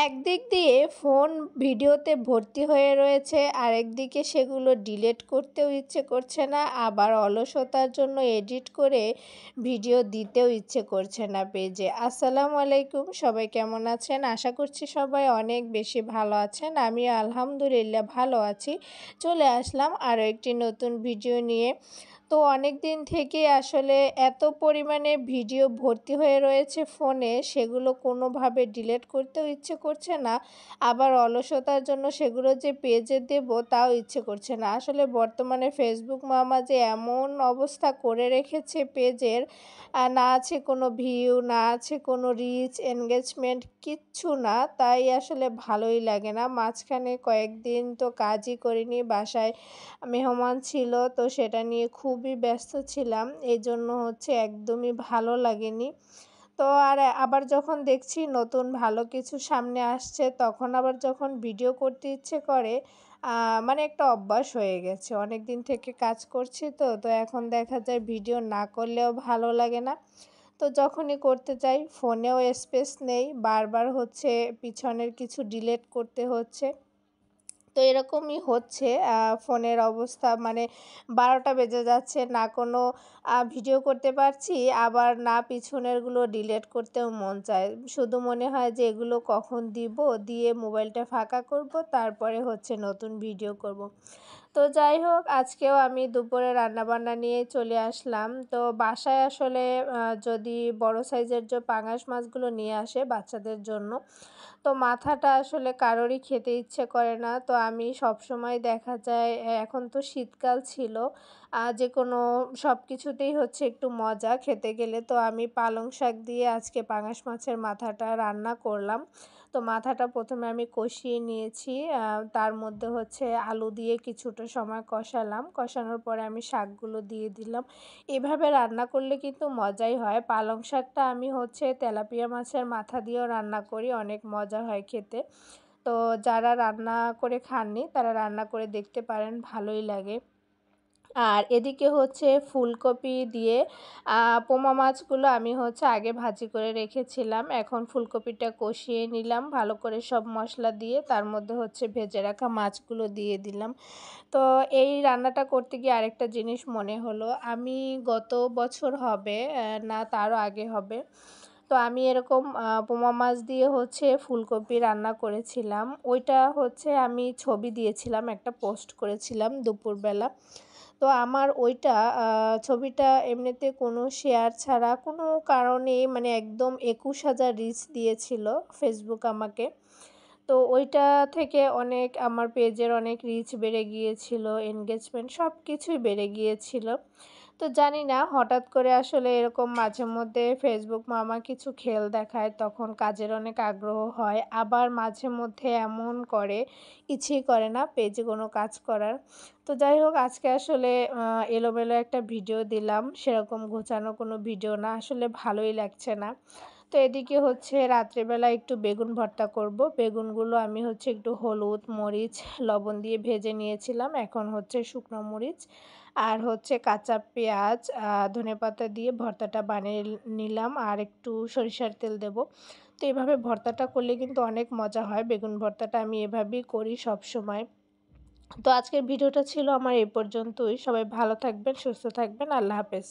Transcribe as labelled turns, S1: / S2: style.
S1: একদিক দিয়ে ফোন ভিডিওতে ভর্তি হয়ে রয়েছে, আরেকদিকে সেগুলো ডিলিট করতেও ইচ্ছে করছে না, আবার অলসতার জন্য এডিট করে ভিডিও দিতেও ইচ্ছে করছে না পেজে। আসসালামু আলাইকুম, সবাই কেমন আছেন? আশা করছি সবাই অনেক বেশি ভালো আছেন। আমিও আলহামদুলিল্লাহ ভালো আছি। চলে আসলাম আরও একটি নতুন ভিডিও নিয়ে। তো অনেক দিন থেকে আসলে এত পরিমাণে ভিডিও ভর্তি হয়ে রয়েছে ফোনে, সেগুলো কোনোভাবে ডিলিট করতেও ইচ্ছে করছে না, আবার অলসতার জন্য সেগুলো যে পেজে দেব তাও ইচ্ছে করছে না। আসলে বর্তমানে ফেসবুক মামা যে এমন অবস্থা করে রেখেছে পেজের, না আছে কোনো ভিউ, না আছে কোনো রিচ, এনগেজমেন্ট, কিচ্ছু না। তাই আসলে ভালোই লাগে না। মাঝখানে কয়েকদিন তো কাজই করিনি, বাসায় মেহমান ছিল, তো সেটা নিয়ে খুবই ব্যস্ত ছিলাম। এজন্য একদমই ভালো লাগেনি। তো আবার যখন দেখছি নতুন ভালো কিছু সামনে আসছে, তখন আবার যখন ভিডিও করতে ইচ্ছে করে, মানে একটা অভ্যাস হয়ে গেছে। অনেকদিন থেকে কাজ করছি তো এখন দেখা যায় ভিডিও না করলেও ভালো লাগে না। তো যখনই করতে যাই ফোনেও স্পেস নেই। বারবার পিছনের কিছু ডিলিট করতে হচ্ছে। তো এরকমই হচ্ছে। ফোনের অবস্থা মানে ১২টা বেজে যাচ্ছে, না কোনো ভিডিও করতে পারছি, আবার না পিছনেরগুলো ডিলিট করতেও মন চায়। শুধু মনে হয় যে এগুলো কখন দিব, দিয়ে মোবাইলটা ফাঁকা করব, তারপরে নতুন ভিডিও করব। তো যাই হোক, আজকেও আমি দুপুরে রান্নাবান্না নিয়ে চলে আসলাম। তো বাসায় আসলে যদি বড় সাইজের যে পাঙাশ মাছগুলো নিয়ে আসে বাচ্চাদের জন্য, তো মাথাটা আসলে কারোরই খেতে ইচ্ছে করে না। তো আমি সবসময় দেখা যায়, এখন তো শীতকাল ছিল, যেকোনো সব কিছুতেই একটু মজা খেতে গেলে। তো আমি পালং শাক দিয়ে আজকে পাঙাশ মাছের মাথাটা রান্না করলাম। তো মাথাটা ১ম এ আমি কষিয়ে নিয়েছি। তার মধ্যে আলু দিয়ে কিছুটা সময় কষালাম। কষানোর পরে আমি শাকগুলো দিয়ে দিলাম। এভাবে রান্না করলে কিন্তু মজাই হয়। পালং শাকটা আমি তেলাপিয়া মাছের মাথা দিয়েও রান্না করি, অনেক মজা হয় খেতে। তো যারা রান্না করে খাননি তারা রান্না করে দেখতে পারেন, ভালোই লাগে। আর এদিকে ফুলকপি দিয়ে পোমা মাছগুলো আমি আগে ভাজি করে রেখেছিলাম। এখন ফুলকপিটা কষিয়ে নিলাম ভালো করে সব মশলা দিয়ে, তার মধ্যে ভেজে রাখা মাছগুলো দিয়ে দিলাম। তো এই রান্নাটা করতে গিয়ে আরেকটা জিনিস মনে হলো, আমি গত বছর হবে, না তারও আগে হবে, তো আমি এরকম পোমা মাছ দিয়ে ফুলকপি রান্না করেছিলাম। ওইটা আমি ছবি দিয়েছিলাম, একটা পোস্ট করেছিলাম দুপুরবেলা। তো আমার ওইটা ছবিটা এমনিতে কোনো শেয়ার ছাড়া কোনো কারণেই মানে একদম ২১,০০০ রিচ দিয়েছিল ফেসবুক আমাকে। তো ওইটা থেকে অনেক আমার পেজের অনেক রিচ বেড়ে গিয়েছিল, এনগেজমেন্ট সব কিছুই বেড়ে গিয়েছিল। তো জানি না, হঠাৎ করে আসলে এরকম মাঝে মধ্যে ফেসবুক মামা কিছু খেল দেখায়, তখন কাজের অনেক আগ্রহ হয়। আবার মাঝে মধ্যে এমন করে, ইচ্ছেই করে না পেজে কোনো কাজ করার। তো যাই হোক, আজকে আসলে এলোমেলো একটা ভিডিও দিলাম, সেরকম গোছানো কোনো ভিডিও না, আসলে ভালোই লাগছে না। তো এদিকে রাত্রেবেলা একটু বেগুন ভর্তা করব। বেগুনগুলো আমি একটু হলুদ, মরিচ, লবণ দিয়ে ভেজে নিয়েছিলাম। এখন শুকনো মরিচ আর কাঁচা পেঁয়াজ, ধনেপাতা দিয়ে ভর্তাটা বানিয়ে নিলাম, আর একটু সরিষার তেল দেব। তো এভাবে ভর্তাটা করলে কিন্তু অনেক মজা হয়। বেগুন ভর্তাটা আমি এভাবেই করি সবসময়। তো আজকের ভিডিওটা ছিল আমার এই পর্যন্তই। সবাই ভালো থাকবেন, সুস্থ থাকবেন। আল্লাহ হাফেজ।